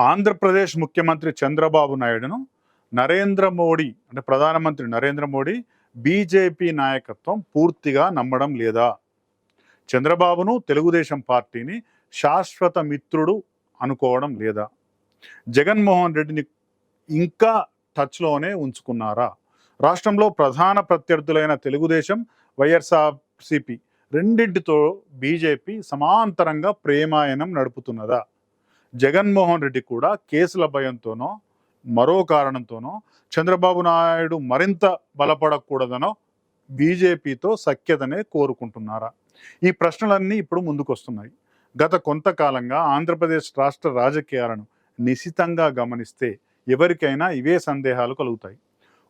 ఆంధ్రప్రదేశ్ ముఖ్యమంత్రి చంద్రబాబు నాయుడును నరేంద్ర మోడీ అంటే ప్రధానమంత్రి నరేంద్ర మోడీ బీజేపీ నాయకత్వం పూర్తిగా నమ్మడం లేదా? చంద్రబాబును తెలుగుదేశం పార్టీని శాశ్వత మిత్రుడు అనుకోవడం లేదా? జగన్మోహన్ రెడ్డిని ఇంకా టచ్లోనే ఉంచుకున్నారా? రాష్ట్రంలో ప్రధాన ప్రత్యర్థులైన తెలుగుదేశం, వైఎస్ఆర్సీపీ రెండింటితో బీజేపీ సమాంతరంగా ప్రేమాయణం నడుపుతున్నదా? జగన్మోహన్ రెడ్డి కూడా కేసుల భయంతోనో మరో కారణంతోనో చంద్రబాబు నాయుడు మరింత బలపడకూడదనో బీజేపీతో సఖ్యతనే కోరుకుంటున్నారా? ఈ ప్రశ్నలన్నీ ఇప్పుడు ముందుకొస్తున్నాయి. గత కొంతకాలంగా ఆంధ్రప్రదేశ్ రాష్ట్ర రాజకీయాలను నిశితంగా గమనిస్తే ఎవరికైనా ఇవే సందేహాలు కలుగుతాయి.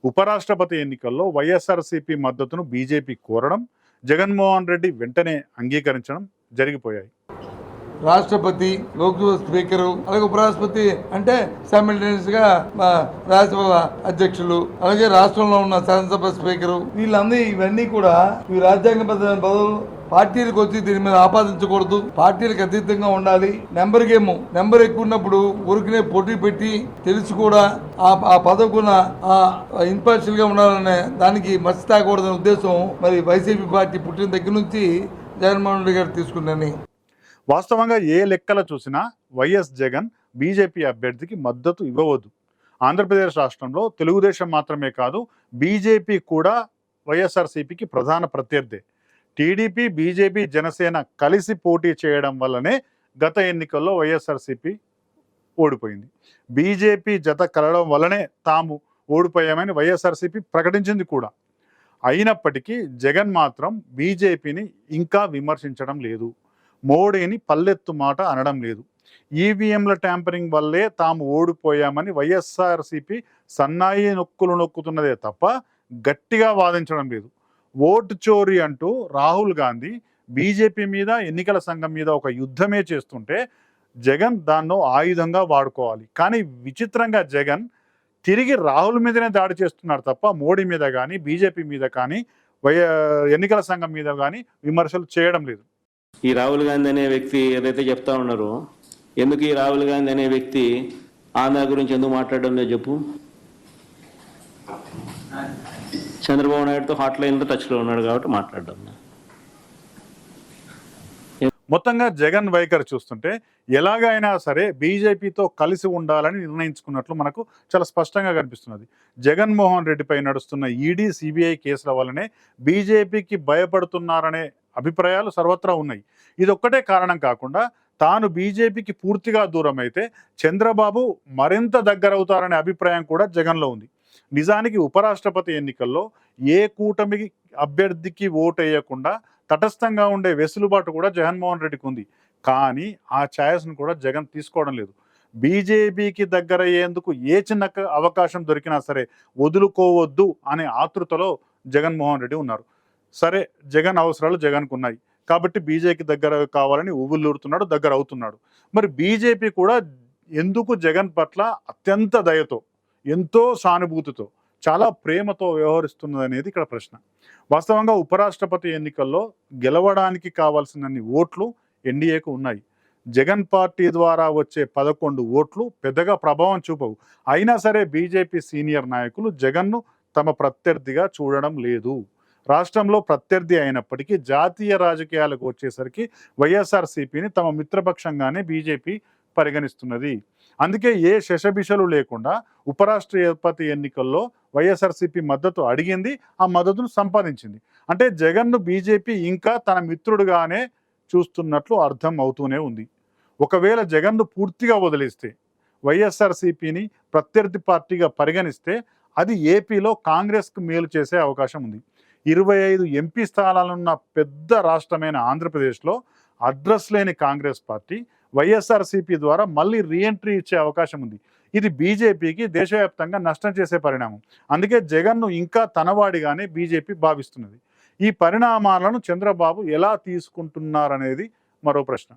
ఉపరాష్ట్రపతి ఎన్నికల్లో వైఎస్ఆర్సీపీ మద్దతును బీజేపీ కోరడం, జగన్మోహన్ రెడ్డి వెంటనే అంగీకరించడం జరిగిపోయాయి. రాష్ట్రపతి, లోక్సభ స్పీకరు, అలాగే ఉపరాష్ట్రపతి అంటే సైమల్టేనియస్ గా రాజ్యసభ అధ్యక్షులు, అలాగే రాష్ట్రంలో ఉన్న శాసనసభ స్పీకరు, వీళ్ళందరూ ఇవన్నీ కూడా ఈ రాజ్యాంగబద్ధమైన పదవులు పార్టీలకు వచ్చి దీని మీద ఆపాదించకూడదు, పార్టీలకు అతీతంగా ఉండాలి. నెంబర్ ఎక్కువ ఉన్నప్పుడు ఊరికినే పోటీ పెట్టి తెలిసి కూడా ఆ పదవుకున్న ఇంపార్షియల్ గా ఉండాలనే దానికి మర్చి తాగకూడదనే ఉద్దేశం మరి వైసీపీ పార్టీ పుట్టిన దగ్గర నుంచి జగన్మోహన్ రెడ్డి గారు తీసుకున్నారని. వాస్తవంగా ఏ లెక్కల చూసినా వైఎస్ జగన్ బీజేపీ అభ్యర్థికి మద్దతు ఇవ్వవద్దు. ఆంధ్రప్రదేశ్ రాష్ట్రంలో తెలుగుదేశం మాత్రమే కాదు, బీజేపీ కూడా వైఎస్ఆర్సీపీకి ప్రధాన ప్రత్యర్థే. టీడీపీ, బీజేపీ, జనసేన కలిసి పోటీ చేయడం వల్లనే గత ఎన్నికల్లో వైఎస్ఆర్సీపీ ఓడిపోయింది. బీజేపీ జత కలవడం వల్లనే తాము ఓడిపోయామని వైఎస్ఆర్సీపీ ప్రకటించింది కూడా. అయినప్పటికీ జగన్ మాత్రం బీజేపీని ఇంకా విమర్శించడం లేదు, మోడీని పల్లెత్తు మాట అనడం లేదు. ఈవీఎంల ట్యాంపరింగ్ వల్లే తాము ఓడిపోయామని వైఎస్ఆర్సీపీ సన్నాయి నొక్కులు నొక్కుతున్నదే తప్ప గట్టిగా వాదించడం లేదు. ఓటు చోరీ అంటూ రాహుల్ గాంధీ బీజేపీ మీద, ఎన్నికల సంఘం మీద ఒక యుద్ధమే చేస్తుంటే జగన్ దాన్నో ఆయుధంగా వాడుకోవాలి. కానీ విచిత్రంగా జగన్ తిరిగి రాహుల్ మీదనే దాడి చేస్తున్నారు తప్ప మోడీ మీద కానీ, బీజేపీ మీద కానీ, ఎన్నికల సంఘం మీద కానీ విమర్శలు చేయడం లేదు. ఈ రాహుల్ గాంధీ అనే వ్యక్తి ఏదైతే చెప్తా ఉన్నారో, ఎందుకు ఈ రాహుల్ గాంధీ అనే వ్యక్తి ఆంధ్ర గురించి ఎందుకు మాట్లాడడం లేదు చెప్పు? చంద్రబాబు నాయుడుతో హాట్లైన్లో టచ్లో ఉన్నాడు కాబట్టి మాట్లాడడం. మొత్తంగా జగన్ వైఖరి చూస్తుంటే ఎలాగైనా సరే బీజేపీతో కలిసి ఉండాలని నిర్ణయించుకున్నట్లు మనకు చాలా స్పష్టంగా కనిపిస్తున్నది. జగన్మోహన్ రెడ్డిపై నడుస్తున్న ఈడీ, సిబిఐ కేసుల వల్లనే బీజేపీకి భయపడుతున్నారనే అభిప్రాయాలు సర్వత్రా ఉన్నాయి. ఇదొక్కటే కారణం కాకుండా తాను బీజేపీకి పూర్తిగా దూరం అయితే చంద్రబాబు మరింత దగ్గరవుతారనే అభిప్రాయం కూడా జగన్లో ఉంది. నిజానికి ఉపరాష్ట్రపతి ఎన్నికల్లో ఏ కూటమి అభ్యర్థికి ఓటు వేయకుండా తటస్థంగా ఉండే వెసులుబాటు కూడా జగన్మోహన్ రెడ్డికి ఉంది. కానీ ఆ ఛాయిస్ను కూడా జగన్ తీసుకోవడం లేదు. బీజేపీకి దగ్గర అయ్యేందుకు ఏ చిన్న అవకాశం దొరికినా సరే వదులుకోవద్దు అనే ఆతృతలో జగన్మోహన్ రెడ్డి ఉన్నారు. సరే, జగన్ అవసరాలు జగన్కు ఉన్నాయి కాబట్టి బీజేపీకి దగ్గర కావాలని ఊబుల్లూరుతున్నాడు, దగ్గర అవుతున్నాడు. మరి బీజేపీ కూడా ఎందుకు జగన్ పట్ల అత్యంత దయతో, ఎంతో సానుభూతితో, చాలా ప్రేమతో వ్యవహరిస్తున్నది అనేది ఇక్కడ ప్రశ్న. వాస్తవంగా ఉపరాష్ట్రపతి ఎన్నికల్లో గెలవడానికి కావాల్సినన్ని ఓట్లు ఎన్డీఏకు ఉన్నాయి. జగన్ పార్టీ ద్వారా వచ్చే 11 ఓట్లు పెద్దగా ప్రభావం చూపవు. అయినా సరే బీజేపీ సీనియర్ నాయకులు జగన్ను తమ ప్రత్యర్థిగా చూడడం లేదు. రాష్ట్రంలో ప్రత్యర్థి అయినప్పటికీ జాతీయ రాజకీయాలకు వచ్చేసరికి వైఎస్ఆర్సీపీని తమ మిత్రపక్షంగానే బీజేపీ పరిగణిస్తున్నది. అందుకే ఏ శషబిషలు లేకుండా ఉపరాష్ట్రపతి ఎన్నికల్లో వైఎస్ఆర్సీపీ మద్దతు అడిగింది, ఆ మద్దతును సంపాదించింది. అంటే జగన్ను బీజేపీ ఇంకా తన మిత్రుడుగానే చూస్తున్నట్లు అర్థం అవుతూనే ఉంది. ఒకవేళ జగన్ను పూర్తిగా వదిలేస్తే, వైఎస్ఆర్సీపీని ప్రత్యర్థి పార్టీగా పరిగణిస్తే అది ఏపీలో కాంగ్రెస్కు మేలు చేసే అవకాశం ఉంది. 25 ఎంపీ స్థానాలున్న పెద్ద రాష్ట్రమైన ఆంధ్రప్రదేశ్లో అడ్రస్ లేని కాంగ్రెస్ పార్టీ వైఎస్ఆర్సీపీ ద్వారా మళ్ళీ రీఎంట్రీ ఇచ్చే అవకాశం ఉంది. ఇది బీజేపీకి దేశవ్యాప్తంగా నష్టం చేసే పరిణామం. అందుకే జగన్ను ఇంకా తనవాడిగానే బీజేపీ భావిస్తున్నది. ఈ పరిణామాలను చంద్రబాబు ఎలా తీసుకుంటున్నారనేది మరో ప్రశ్న.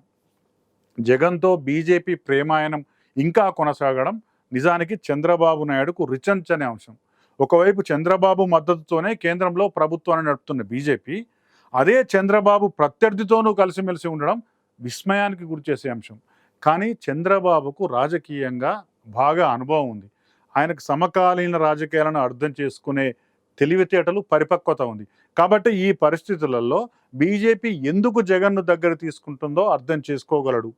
జగన్తో బీజేపీ ప్రేమాయణం ఇంకా కొనసాగడం నిజానికి చంద్రబాబు నాయుడుకు రిచంచనే అంశం. ఒకవైపు చంద్రబాబు మద్దతుతోనే కేంద్రంలో ప్రభుత్వాన్ని నడుపుతున్న బీజేపీ, అదే చంద్రబాబు ప్రత్యర్థితోనూ కలిసిమెలిసి ఉండడం విస్మయానికి గురిచేసే అంశం. కానీ చంద్రబాబుకు రాజకీయంగా బాగా అనుభవం ఉంది. ఆయనకు సమకాలీన రాజకీయాలను అర్థం చేసుకునే తెలివితేటలు, పరిపక్వత ఉంది. కాబట్టి ఈ పరిస్థితులలో బీజేపీ ఎందుకు జగన్ను దగ్గర తీసుకుంటుందో అర్థం చేసుకోగలడు.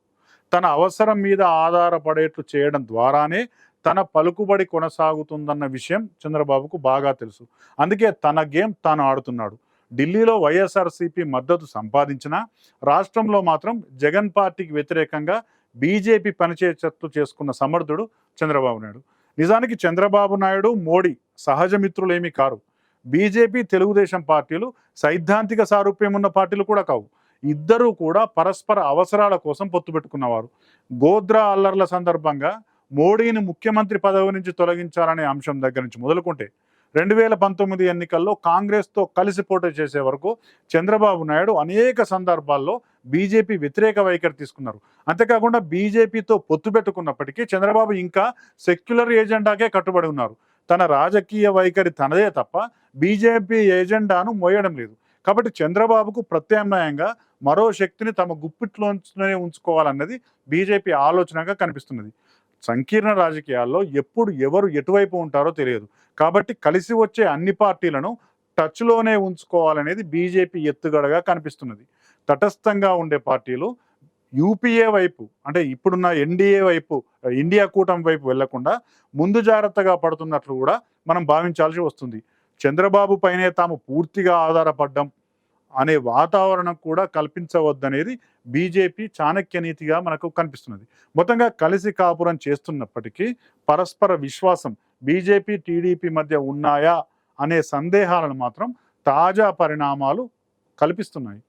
తన అవసరం మీద ఆధారపడేట్లు చేయడం ద్వారానే తన పలుకుబడి కొనసాగుతుందన్న విషయం చంద్రబాబుకు బాగా తెలుసు. అందుకే తన గేమ్ తాను ఆడుతున్నాడు. ఢిల్లీలో వైఎస్ఆర్సీపీ మద్దతు సంపాదించినా రాష్ట్రంలో మాత్రం జగన్ పార్టీకి వ్యతిరేకంగా బీజేపీ పనిచేసేట్లు చేసుకున్న సమర్థుడు చంద్రబాబు నాయుడు. నిజానికి చంద్రబాబు నాయుడు, మోడీ సహజ మిత్రులేమీ కారు. బీజేపీ, తెలుగుదేశం పార్టీలు సైద్ధాంతిక సారూప్యం ఉన్న పార్టీలు కూడా కావు. ఇద్దరూ కూడా పరస్పర అవసరాల కోసం పొత్తు పెట్టుకున్నవారు. గోద్రా అల్లర్ల సందర్భంగా మోడీని ముఖ్యమంత్రి పదవి నుంచి తొలగించాలనే అంశం దగ్గర నుంచి మొదలుకుంటే 2019 ఎన్నికల్లో కాంగ్రెస్తో కలిసి పోటీ చేసే వరకు చంద్రబాబు నాయుడు అనేక సందర్భాల్లో బీజేపీ వ్యతిరేక వైఖరి తీసుకున్నారు. అంతేకాకుండా బీజేపీతో పొత్తు పెట్టుకున్నప్పటికీ చంద్రబాబు ఇంకా సెక్యులర్ ఏజెండాకే కట్టుబడి ఉన్నారు. తన రాజకీయ వైఖరి తనదే తప్ప బీజేపీ ఎజెండాను మోయడం లేదు. కాబట్టి చంద్రబాబుకు ప్రత్యామ్నాయంగా మరో శక్తిని తమ గుప్పిట్లోనే ఉంచుకోవాలన్నది బీజేపీ ఆలోచనగా కనిపిస్తున్నది. సంకీర్ణ రాజకీయాల్లో ఎప్పుడు ఎవరు ఎటువైపు ఉంటారో తెలియదు. కాబట్టి కలిసి వచ్చే అన్ని పార్టీలను టచ్లోనే ఉంచుకోవాలనేది బీజేపీ ఎత్తుగడగా కనిపిస్తున్నది. తటస్థంగా ఉండే పార్టీలు యూపీఏ వైపు, అంటే ఇప్పుడున్న ఎన్డీఏ వైపు, ఇండియా కూటమి వైపు వెళ్లకుండా ముందు జాగ్రత్తగా పడుతున్నట్లు కూడా మనం భావించాల్సి వస్తుంది. చంద్రబాబు పైనే తాము పూర్తిగా ఆధారపడ్డం అనే వాతావరణం కూడా కల్పించవద్దనేది బీజేపీ చాణక్య నీతిగా మనకు కనిపిస్తున్నది. మొత్తంగా కలిసి కాపురం చేస్తున్నప్పటికీ పరస్పర విశ్వాసం బీజేపీ, టీడీపీ మధ్య ఉన్నాయా అనే సందేహాలను మాత్రం తాజా పరిణామాలు కల్పిస్తున్నాయి.